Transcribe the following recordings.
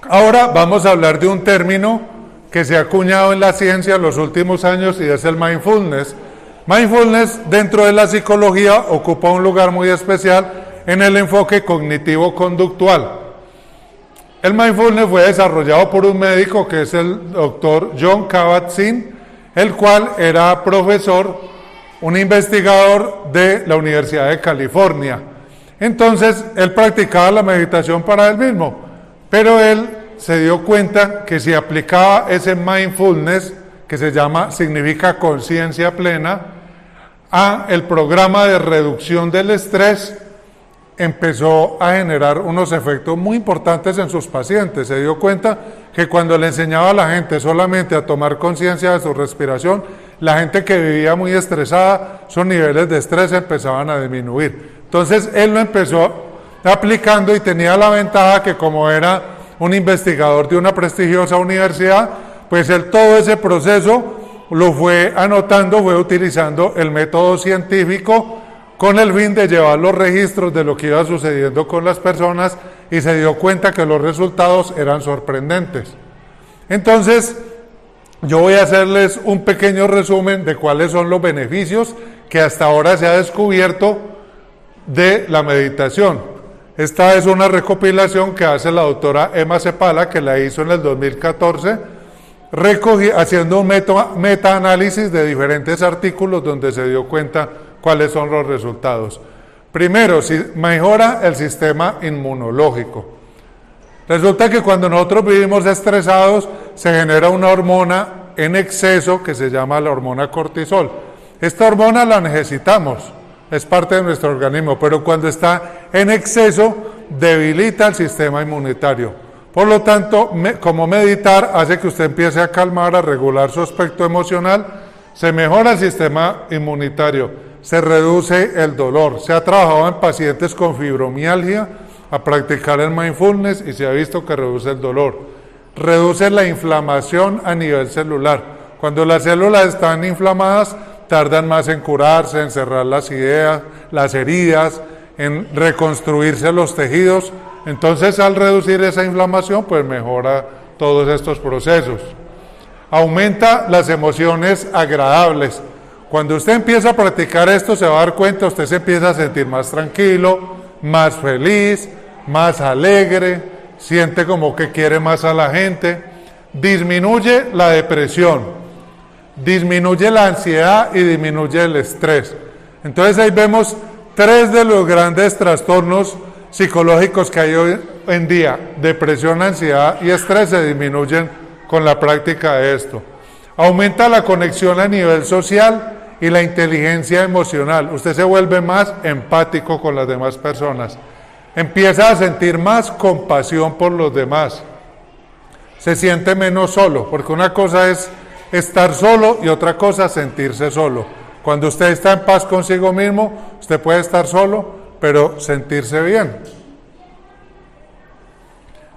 Ahora vamos a hablar de un término que se ha acuñado en la ciencia en los últimos años y es el mindfulness. Mindfulness dentro de la psicología ocupa un lugar muy especial en el enfoque cognitivo-conductual. El mindfulness fue desarrollado por un médico que es el doctor Jon Kabat-Zinn, el cual era profesor, un investigador de la Universidad de California. Entonces, él practicaba la meditación para él mismo, pero él se dio cuenta que si aplicaba ese mindfulness, que significa conciencia plena, a el programa de reducción del estrés, empezó a generar unos efectos muy importantes en sus pacientes. Se dio cuenta que cuando le enseñaba a la gente solamente a tomar conciencia de su respiración, la gente que vivía muy estresada, sus niveles de estrés empezaban a disminuir. Entonces él lo empezó aplicando y tenía la ventaja que como era un investigador de una prestigiosa universidad, pues él todo ese proceso lo fue anotando, fue utilizando el método científico con el fin de llevar los registros de lo que iba sucediendo con las personas y se dio cuenta que los resultados eran sorprendentes. Entonces, yo voy a hacerles un pequeño resumen de cuáles son los beneficios que hasta ahora se ha descubierto de la meditación. Esta es una recopilación que hace la doctora Emma Cepala, que la hizo en el 2014, haciendo un meta-análisis de diferentes artículos donde se dio cuenta cuáles son los resultados. Primero, mejora el sistema inmunológico. Resulta que cuando nosotros vivimos estresados, se genera una hormona en exceso que se llama la hormona cortisol. Esta hormona la necesitamos, es parte de nuestro organismo, pero cuando está en exceso, debilita el sistema inmunitario. Por lo tanto, como meditar hace que usted empiece a calmar, a regular su aspecto emocional, se mejora el sistema inmunitario, se reduce el dolor. Se ha trabajado en pacientes con fibromialgia a practicar el mindfulness y se ha visto que reduce el dolor. Reduce la inflamación a nivel celular. Cuando las células están inflamadas, tardan más en curarse, en cerrar las heridas, en reconstruirse los tejidos. Entonces, al reducir esa inflamación, pues mejora todos estos procesos. Aumenta las emociones agradables. Cuando usted empieza a practicar esto, se va a dar cuenta, usted se empieza a sentir más tranquilo, más feliz, más alegre, siente como que quiere más a la gente. Disminuye la depresión, disminuye la ansiedad y disminuye el estrés. Entonces ahí vemos tres de los grandes trastornos psicológicos que hay hoy en día: depresión, ansiedad y estrés se disminuyen con la práctica de esto. Aumenta la conexión a nivel social y la inteligencia emocional. Usted se vuelve más empático con las demás personas. Empieza a sentir más compasión por los demás. Se siente menos solo, porque una cosa es estar solo y otra cosa sentirse solo. Cuando usted está en paz consigo mismo, usted puede estar solo, pero sentirse bien.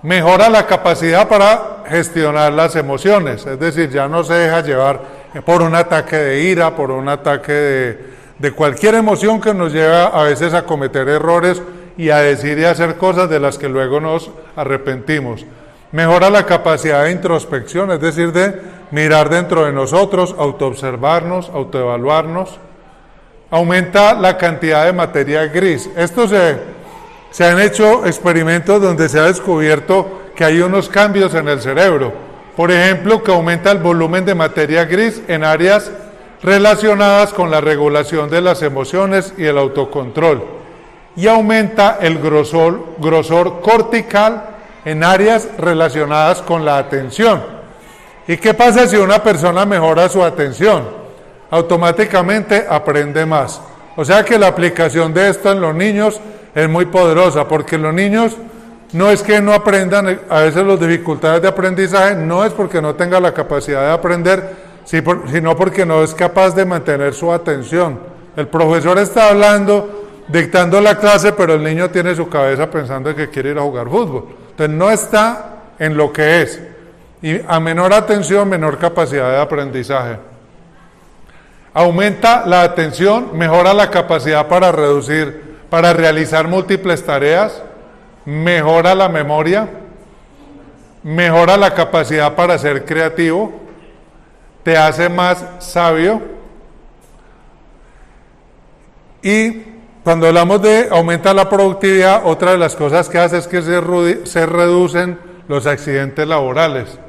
Mejora la capacidad para gestionar las emociones, es decir, ya no se deja llevar por un ataque de ira, por un ataque de cualquier emoción que nos lleva a veces a cometer errores y a decir y hacer cosas de las que luego nos arrepentimos. Mejora la capacidad de introspección, es decir, de mirar dentro de nosotros, autoobservarnos, autoevaluarnos. Aumenta la cantidad de materia gris. Se han hecho experimentos donde se ha descubierto que hay unos cambios en el cerebro. Por ejemplo, que aumenta el volumen de materia gris en áreas relacionadas con la regulación de las emociones y el autocontrol. Y aumenta el grosor cortical en áreas relacionadas con la atención. ¿Y qué pasa si una persona mejora su atención? Automáticamente aprende más. O sea que la aplicación de esto en los niños es muy poderosa, porque los niños no es que no aprendan, a veces las dificultades de aprendizaje no es porque no tenga la capacidad de aprender, sino porque no es capaz de mantener su atención. El profesor está hablando, dictando la clase, pero el niño tiene su cabeza pensando en que quiere ir a jugar fútbol. Entonces no está en lo que es. Y a menor atención, menor capacidad de aprendizaje. Aumenta la atención, mejora la capacidad para realizar múltiples tareas, mejora la memoria, mejora la capacidad para ser creativo, te hace más sabio. Y cuando hablamos de aumenta la productividad, otra de las cosas que hace es que se reducen los accidentes laborales.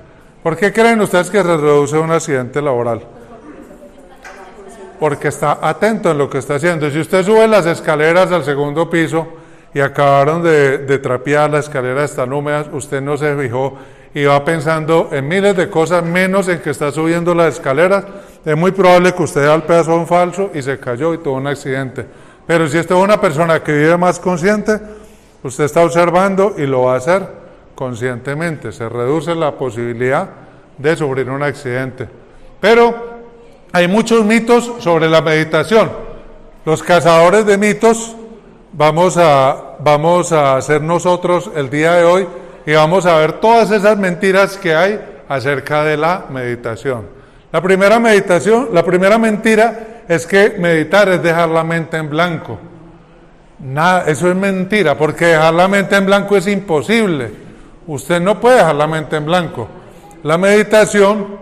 ¿Por qué creen ustedes que se reduce un accidente laboral? Porque está atento en lo que está haciendo. Si usted sube las escaleras al segundo piso y acabaron de trapear, las escaleras están húmedas, usted no se fijó y va pensando en miles de cosas menos en que está subiendo las escaleras, es muy probable que usted da el pedazón falso y se cayó y tuvo un accidente. Pero si usted es una persona que vive más consciente, usted está observando y lo va a hacer conscientemente. Se reduce la posibilidad de sufrir un accidente. Pero hay muchos mitos sobre la meditación. Los cazadores de mitos vamos a hacer nosotros el día de hoy y vamos a ver todas esas mentiras que hay acerca de la meditación. La primera mentira es que meditar es dejar la mente en blanco. Nada, eso es mentira, porque dejar la mente en blanco es imposible. Usted no puede dejar la mente en blanco. La meditación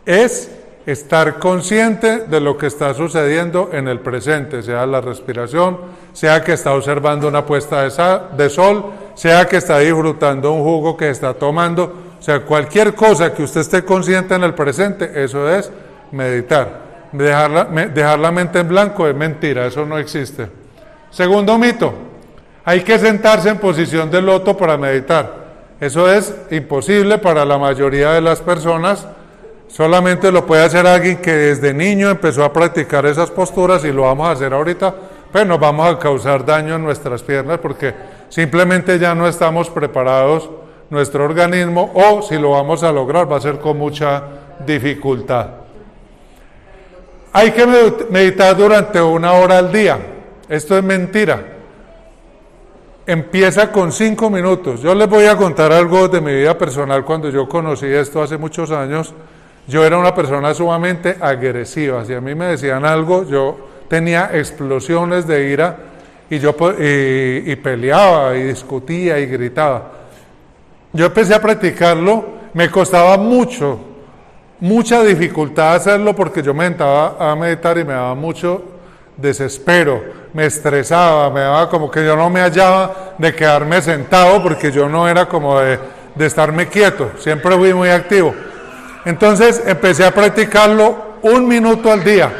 es estar consciente de lo que está sucediendo en el presente, sea la respiración, sea que está observando una puesta de sol, sea que está disfrutando un jugo que está tomando, o sea, cualquier cosa que usted esté consciente en el presente, eso es meditar. Dejar la mente en blanco es mentira, eso no existe. Segundo mito, hay que sentarse en posición de loto para meditar. Eso es imposible para la mayoría de las personas. Solamente lo puede hacer alguien que desde niño empezó a practicar esas posturas y lo vamos a hacer ahorita, pues nos vamos a causar daño en nuestras piernas porque simplemente ya no estamos preparados nuestro organismo, o si lo vamos a lograr va a ser con mucha dificultad. Hay que meditar durante 1 hora al día. Esto es mentira. Empieza con 5 minutos. Yo les voy a contar algo de mi vida personal. Cuando yo conocí esto hace muchos años, yo era una persona sumamente agresiva. Si a mí me decían algo, yo tenía explosiones de ira y peleaba y discutía y gritaba. Yo empecé a practicarlo, me costaba mucha dificultad hacerlo porque yo me sentaba a meditar y me daba mucho desespero, me estresaba, me daba como que yo no me hallaba de quedarme sentado porque yo no era como de estarme quieto, siempre fui muy activo. Entonces empecé a practicarlo 1 minuto al día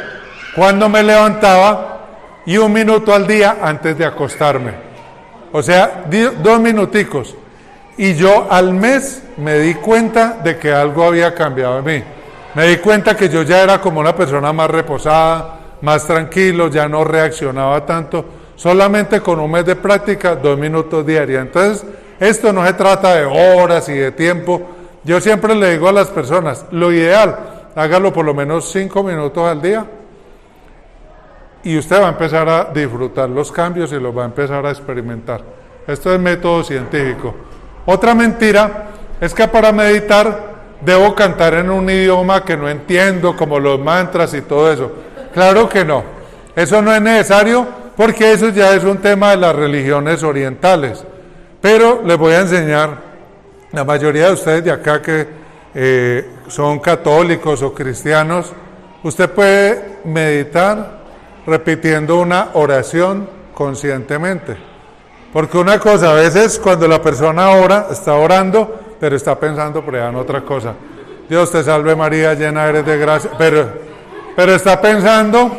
cuando me levantaba y 1 minuto al día antes de acostarme. O sea, 2 minuticos. Y yo al mes me di cuenta de que algo había cambiado en mí. Me di cuenta que yo ya era como una persona más reposada, más tranquilo, ya no reaccionaba tanto. Solamente con 1 mes de práctica, 2 minutos diarios. Entonces, esto no se trata de horas y de tiempo. Yo siempre le digo a las personas, lo ideal, hágalo por lo menos 5 minutos al día y usted va a empezar a disfrutar los cambios y los va a empezar a experimentar. Esto es método científico. Otra mentira es que para meditar debo cantar en un idioma que no entiendo, como los mantras y todo eso. Claro que no. Eso no es necesario porque eso ya es un tema de las religiones orientales. Pero les voy a enseñar. La mayoría de ustedes de acá que son católicos o cristianos, usted puede meditar repitiendo una oración conscientemente. Porque una cosa, a veces cuando la persona ora, está orando, pero está pensando por allá en otra cosa. Dios te salve María, llena eres de gracia, pero está pensando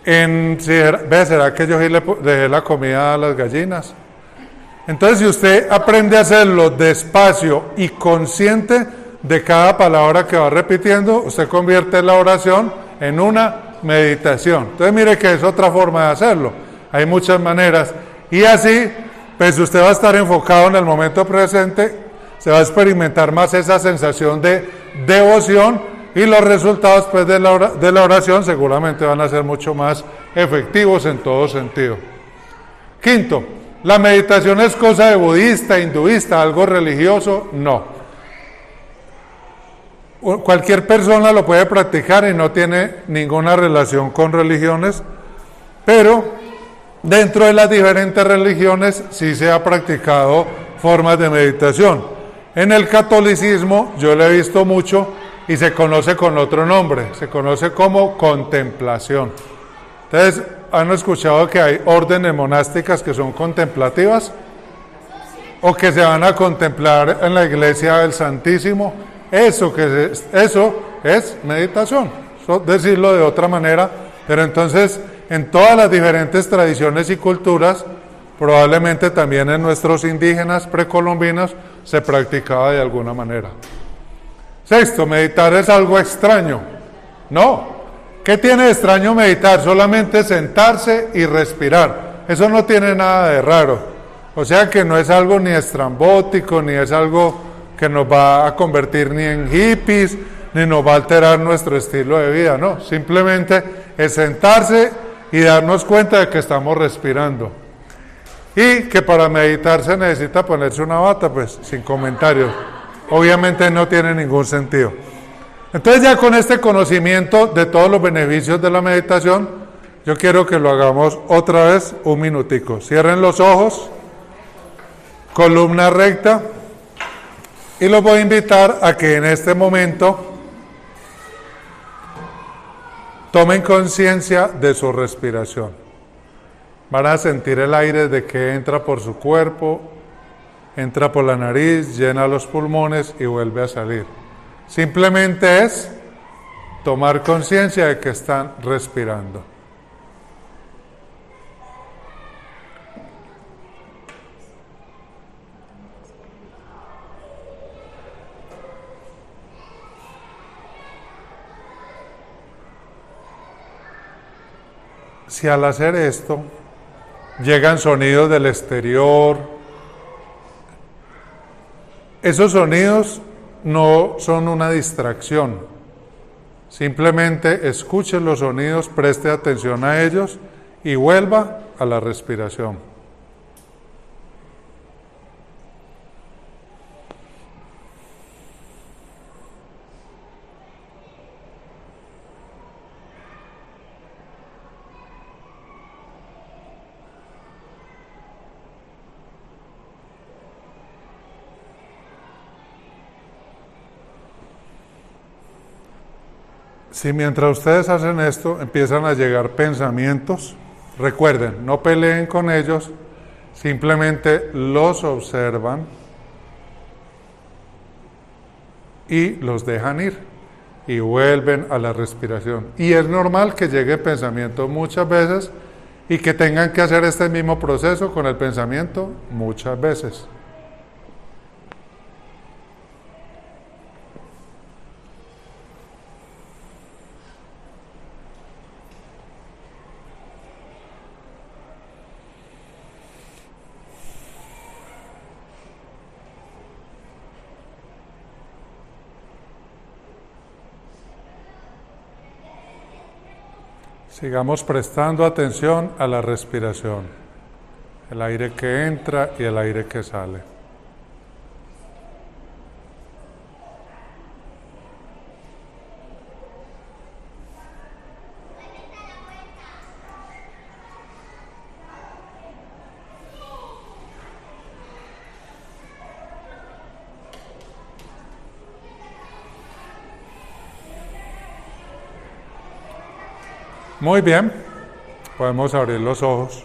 en, ¿será que yo le dejé la comida a las gallinas? Entonces, si usted aprende a hacerlo despacio y consciente de cada palabra que va repitiendo, usted convierte la oración en una meditación. Entonces, mire que es otra forma de hacerlo. Hay muchas maneras. Y así, pues usted va a estar enfocado en el momento presente, se va a experimentar más esa sensación de devoción y los resultados pues, de la oración seguramente van a ser mucho más efectivos en todo sentido. Quinto, ¿la meditación es cosa de budista, hinduista, algo religioso? No. Cualquier persona lo puede practicar y no tiene ninguna relación con religiones, pero dentro de las diferentes religiones sí se ha practicado formas de meditación. En el catolicismo yo lo he visto mucho y se conoce con otro nombre, se conoce como contemplación. Entonces, ¿han escuchado que hay órdenes monásticas que son contemplativas? O que se van a contemplar en la iglesia del Santísimo. Eso es meditación, decirlo de otra manera, pero entonces en todas las diferentes tradiciones y culturas, probablemente también en nuestros indígenas precolombinos, se practicaba de alguna manera. Sexto, meditar es algo extraño. No. ¿Qué tiene de extraño meditar? Solamente sentarse y respirar. Eso no tiene nada de raro. O sea que no es algo ni estrambótico, ni es algo que nos va a convertir ni en hippies, ni nos va a alterar nuestro estilo de vida. No, simplemente es sentarse y darnos cuenta de que estamos respirando. Y que para meditar se necesita ponerse una bata, pues sin comentarios. Obviamente no tiene ningún sentido. Entonces ya con este conocimiento de todos los beneficios de la meditación, yo quiero que lo hagamos otra vez un minutico. Cierren los ojos, columna recta, y los voy a invitar a que en este momento tomen conciencia de su respiración. Van a sentir el aire de que entra por su cuerpo, entra por la nariz, llena los pulmones y vuelve a salir. Simplemente es tomar conciencia de que están respirando. Si al hacer esto llegan sonidos del exterior, esos sonidos no son una distracción. Simplemente escuche los sonidos, preste atención a ellos y vuelva a la respiración. Si mientras ustedes hacen esto empiezan a llegar pensamientos, recuerden, no peleen con ellos, simplemente los observan y los dejan ir y vuelven a la respiración. Y es normal que llegue pensamiento muchas veces y que tengan que hacer este mismo proceso con el pensamiento muchas veces. Sigamos prestando atención a la respiración, el aire que entra y el aire que sale. Muy bien, podemos abrir los ojos.